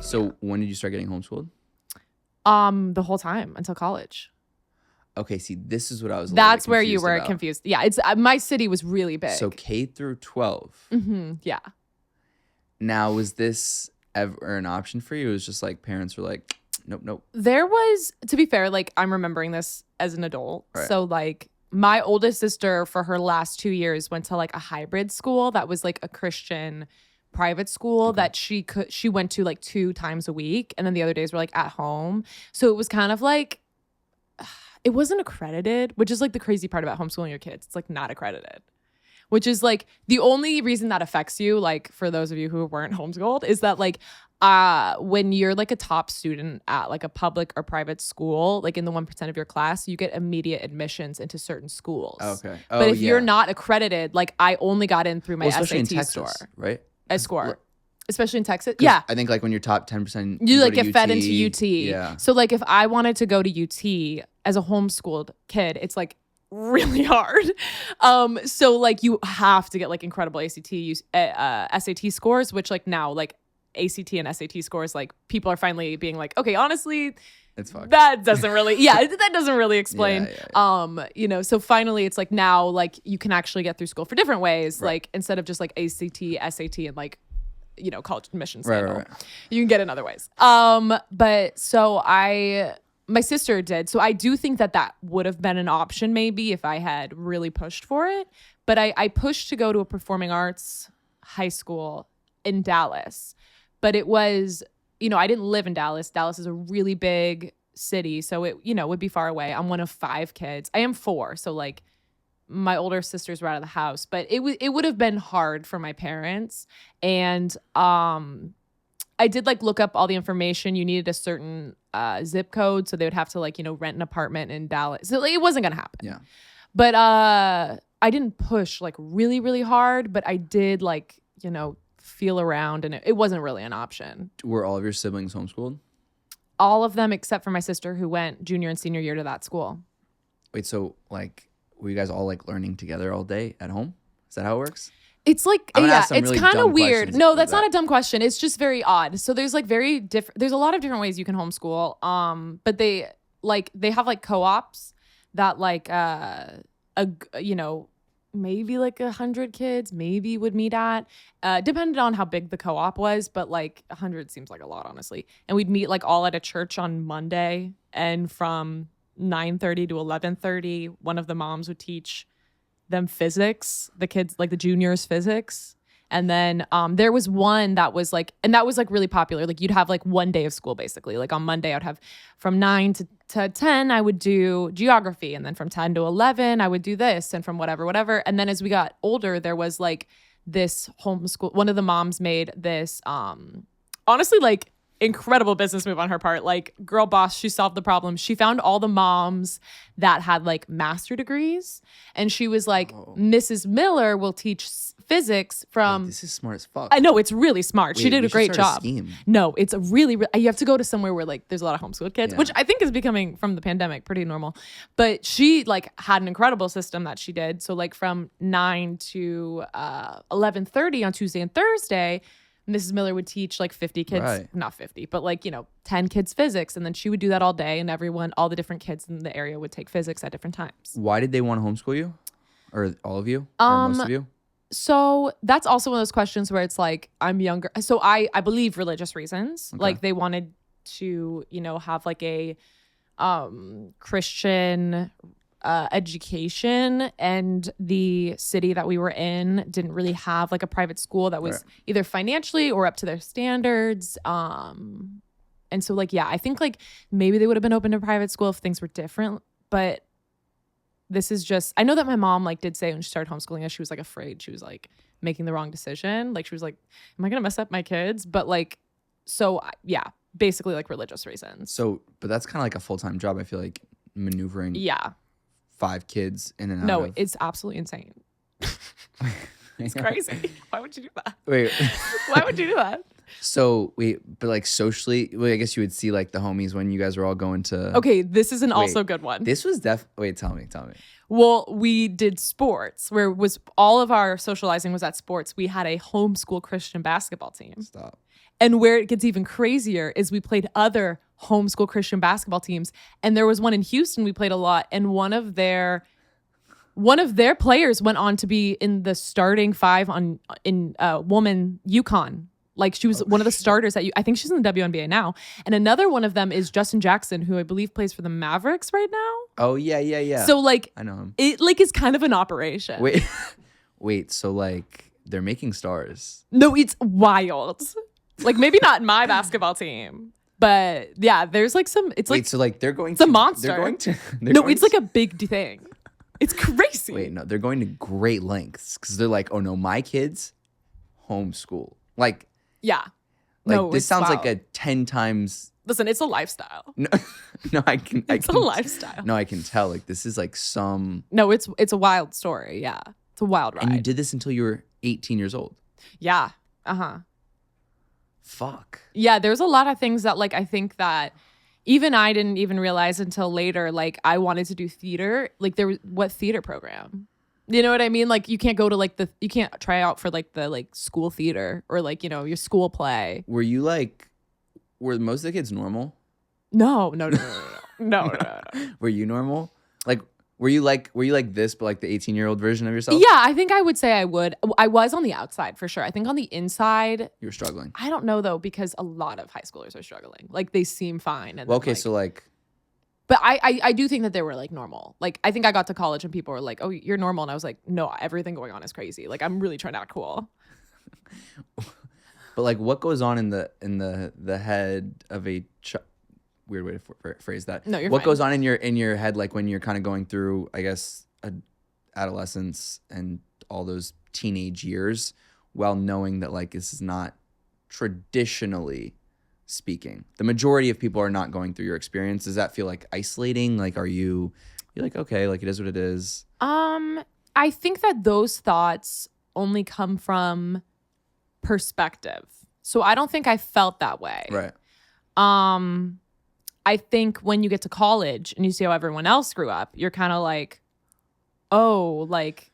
So when did you start getting homeschooled? The whole time until college. Okay, see, this is what I was. That's where you were confused. Yeah, it's my city was really big. So K through 12. Mm-hmm, yeah. Now, was this ever an option for you? It was just like parents were like, nope. There was, to be fair, like I'm remembering this as an adult. Right. So like my oldest sister for her last 2 years went to like a hybrid school that was like a Christian private school that she went to like 2 times a week, and then the other days were like at home. So it was kind of like it wasn't accredited, which is like the crazy part about homeschooling your kids. It's like not accredited, which is like the only reason that affects you, like for those of you who weren't homeschooled, is that like when you're like a top student at like a public or private school, like in the 1% of your class, you get immediate admissions into certain schools. Okay. But if you're not accredited, like I only got in through my especially SAT in Texas, score. Right? A score. Especially in Texas. Yeah. I think like when you're top 10%, you like get fed into UT. Yeah. So like if I wanted to go to UT as a homeschooled kid, it's like really hard. So like you have to get like incredible SAT scores, which like now like ACT and SAT scores, like people are finally being like, okay, honestly, it's fucked. That doesn't really, that doesn't really explain. Yeah. So finally it's like now like you can actually get through school for different ways, right. Like instead of just like ACT, SAT, and like, college admissions. Right. You can get in other ways. But so my sister did. So I do think that would have been an option maybe if I had really pushed for it. But I pushed to go to a performing arts high school in Dallas. But it was, I didn't live in Dallas. Dallas is a really big city. So it, would be far away. I'm one of 5 kids. I am 4. So like my older sisters were out of the house, but it would have been hard for my parents. And I did like look up all the information. You needed a certain zip code, so they would have to like rent an apartment in Dallas. So like, it wasn't gonna happen. Yeah. But I didn't push like really really hard, but I did like feel around, and it wasn't really an option. Were all of your siblings homeschooled? All of them except for my sister, who went junior and senior year to that school. Wait, so like were you guys all like learning together all day at home? Is that how it works? It's like, it's really kind of weird. No, that's not a dumb question. It's just very odd. So there's like there's a lot of different ways you can homeschool. But they have like co-ops that like, maybe like 100 kids maybe would meet at, depended on how big the co-op was, but like 100 seems like a lot, honestly. And we'd meet like all at a church on Monday, and from 9:30 to 11:30, one of the moms would teach them physics, the kids, like the juniors physics. And then there was one that was like, and that was like really popular. Like you'd have like one day of school basically. Like on Monday I'd have from 9 to 10, I would do geography. And then from 10 to 11, I would do this. And from whatever. And then as we got older, there was like this homeschool. One of the moms made this, honestly, like incredible business move on her part. Like girl boss, she solved the problem. She found all the moms that had like master degrees, and she was like, Mrs. Miller will teach physics from. This is smart as fuck. I know, it's really smart. She did a great job. Scheme. No, it's a really you have to go to somewhere where like there's a lot of homeschooled kids, which I think is becoming from the pandemic pretty normal. But she like had an incredible system that she did. So like from 9 to 11:30 on Tuesday and Thursday, Mrs. Miller would teach like 50 kids, not 50, but like, 10 kids physics. And then she would do that all day, and all the different kids in the area would take physics at different times. Why did they want to homeschool you? Or all of you? Or most of you? So that's also one of those questions where it's like, I'm younger. So I believe religious reasons. Okay. Like they wanted to, have like a Christian education, and the city that we were in didn't really have like a private school that was either financially or up to their standards. And so like, I think like maybe they would have been open to private school if things were different, but this is just, I know that my mom like did say when she started homeschooling us, she was like afraid she was like making the wrong decision. Like she was like, am I going to mess up my kids? But like, so basically like religious reasons. So, but that's kind of like a full-time job. I feel like maneuvering 5 kids in and out. No, it's absolutely insane. It's crazy. Why would you do that? Wait. Why would you do that? So wait, but like socially, well, I guess you would see like the homies when you guys were all going to. Okay, this is an also Wait, good one. This was wait, tell me. Well, we did sports where was all of our socializing was at sports. We had a homeschool Christian basketball team. Stop. And where it gets even crazier is we played other homeschool Christian basketball teams. And there was one in Houston we played a lot. And one of their players went on to be in the starting five in woman UConn. Like she was one of the starters I think she's in the WNBA now. And another one of them is Justin Jackson, who I believe plays for the Mavericks right now. Oh yeah. So like I know him. It like is kind of an operation. Wait. So like they're making stars. No, it's wild. Like maybe not my basketball team, but yeah, there's like some. It's like so like they're going. It's a monster. They're going to. It's like a big thing. It's crazy. Wait, no, they're going to great lengths because they're like, oh no, my kids, homeschool. Like, yeah, like this sounds like a 10 times. Listen, it's a lifestyle. No, I can. It's a lifestyle. No, I can tell. Like this is like some. No, it's a wild story. Yeah, it's a wild ride. And you did this until you were 18 years old. Yeah. Fuck. Yeah, there's a lot of things that like I think that even I didn't even realize until later. Like I wanted to do theater. Like what theater program? You know what I mean? Like you can't go to you can't try out for like the like school theater or like, you know, your school play. Were most of the kids normal? No. Were you normal? Like were you like this, but like the 18-year-old version of yourself? Yeah, I think I would say I would. I was on the outside for sure. I think on the inside, you were struggling. I don't know though, because a lot of high schoolers are struggling. Like they seem fine. And well, okay, so like. But I do think that they were like normal. Like I think I got to college and people were like, "Oh, you're normal," and I was like, "No, everything going on is crazy. Like I'm really trying to act cool." But like, what goes on in the head of a weird way to phrase that? No, you're what fine. Goes on in your head, like when you're kind of going through, I guess, adolescence and all those teenage years, while knowing that like this is not traditionally speaking, the majority of people are not going through your experience. Does that feel like isolating? Like, you're like, okay, like it is what it is? I think that those thoughts only come from perspective. So I don't think I felt that way. Right. I think when you get to college and you see how everyone else grew up, you're kind of like, oh, like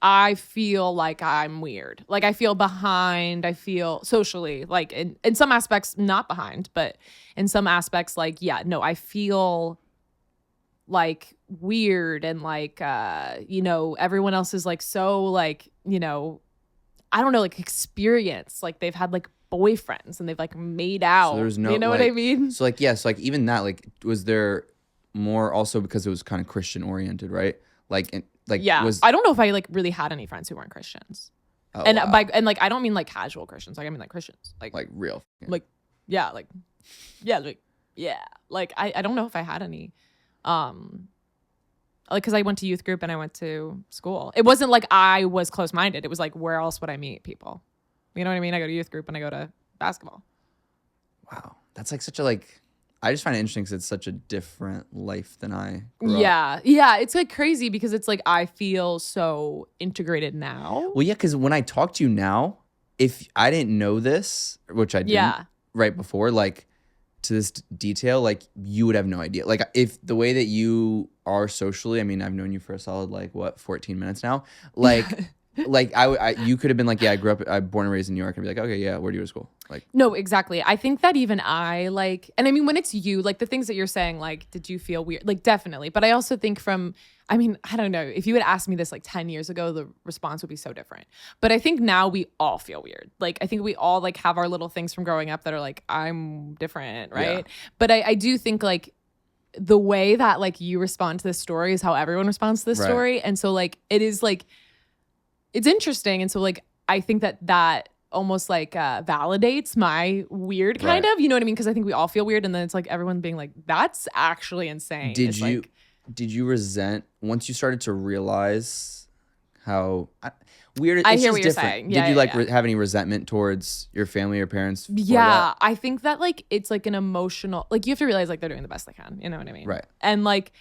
I feel like I'm weird. Like I feel behind. I feel socially like in some aspects not behind, but in some aspects like, yeah, no, I feel like weird and like, you know, everyone else is like so like, you know, I don't know, like experience. Like they've had like boyfriends and they've like made out. So there's no, you know what I mean? So like, yes, like even that, like, was there more also because it was kind of Christian oriented, right? Like, yeah, I don't know if I like really had any friends who weren't Christians. Oh, and wow. And like I don't mean like casual Christians. Like I mean like Christians. Like real. Yeah. Like I don't know if I had any. Like because I went to youth group and I went to school. It wasn't like I was close minded. It was like where else would I meet people? You know what I mean? I go to youth group and I go to basketball. Wow, that's like such a like. I just find it interesting because it's such a different life than I grew up. Yeah. It's like crazy because it's like I feel so integrated now. Well, yeah, because when I talk to you now, if I didn't know this, which I didn't right before, like to this detail, like you would have no idea. Like if the way that you are socially, I mean, I've known you for a solid like 14 minutes now. Like. Like you could have been like, yeah, I'm born and raised in New York, and be like, okay, yeah, where do you go to school? Like, no, exactly. I think that even I like, and I mean, when it's you, like the things that you're saying, like, did you feel weird? Like, definitely. But I also think I don't know, if you had asked me this like 10 years ago, the response would be so different. But I think now we all feel weird. Like, I think we all like have our little things from growing up that are like, I'm different, right? Yeah. But I do think like the way that like you respond to this story is how everyone responds to this story, and so like it is like. It's interesting. And so like, I think that almost like validates my weird kind of, you know what I mean? Because I think we all feel weird. And then it's like everyone being like, that's actually insane. Did you resent once you started to realize how weird I hear what you're saying. Yeah, did you have any resentment towards your family or parents? Yeah, I think that like, it's like an emotional, like you have to realize like they're doing the best they can. You know what I mean? Right. And like,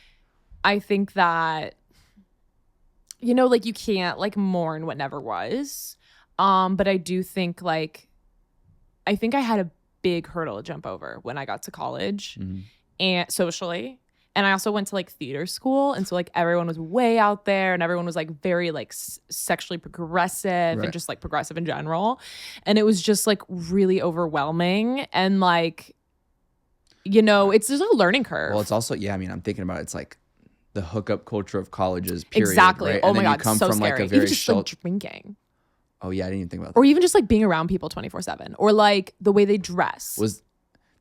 I think that, you know, like you can't like mourn what never was. But I do think like I think I had a big hurdle to jump over when I got to college and socially. And I also went to like theater school. And so like everyone was way out there and everyone was like very like sexually progressive and just like progressive in general. And it was just like really overwhelming. And like, you know, it's just a learning curve. Well, it's also, yeah, I mean, I'm thinking about it, it's like the hookup culture of colleges, period. Exactly. Right? Oh and my then God, you come so from scary. like a very even just like drinking. Oh yeah, I didn't even think about that. Or even just like being around people 24/7 or like the way they dress.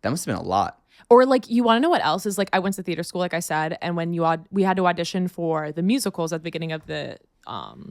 That must have been a lot. Or like, you want to know what else is like, I went to theater school, like I said, and when we had to audition for the musicals at the beginning of the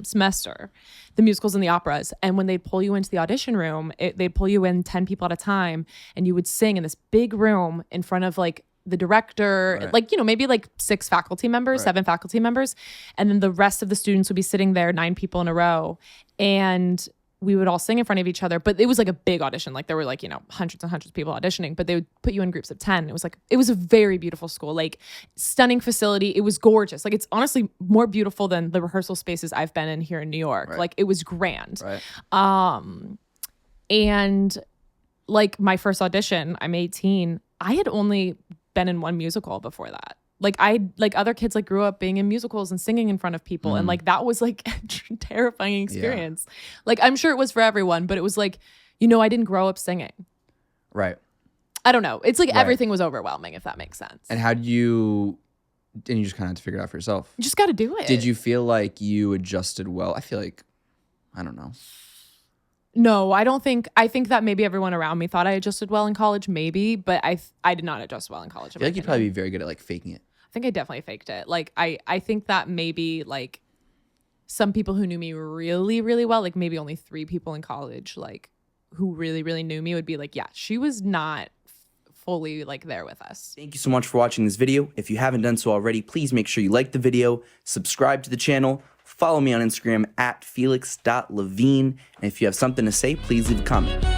semester, the musicals and the operas. And when they'd pull you into the audition room, they'd pull you in 10 people at a time and you would sing in this big room in front of like the director, like, you know, maybe like 6 faculty members, 7 faculty members. And then the rest of the students would be sitting there, 9 people in a row. And we would all sing in front of each other, but it was like a big audition. Like there were like, you know, hundreds and hundreds of people auditioning, but they would put you in groups of 10. It was a very beautiful school, like stunning facility. It was gorgeous. Like it's honestly more beautiful than the rehearsal spaces I've been in here in New York. Like it was grand. And like my first audition, I'm 18. I had only been in one musical before that. Like other kids like grew up being in musicals and singing in front of people. And like, that was like a terrifying experience. Yeah. Like, I'm sure it was for everyone, but it was like, you know, I didn't grow up singing. Right. I don't know. It's like everything was overwhelming, if that makes sense. And you just kind of had to figure it out for yourself. You just got to do it. Did you feel like you adjusted well? I feel like, I don't know. No, I think that maybe everyone around me thought I adjusted well in college, maybe, but I did not adjust well in college. I feel like you'd probably be very good at like faking it. I think I definitely faked it. Like I think that maybe like some people who knew me really, really well, like maybe only 3 people in college, like who really, really knew me would be like, yeah, she was not fully like there with us. Thank you so much for watching this video. If you haven't done so already, please make sure you like the video, subscribe to the channel, follow me on Instagram at felix.levine. And if you have something to say, please leave a comment.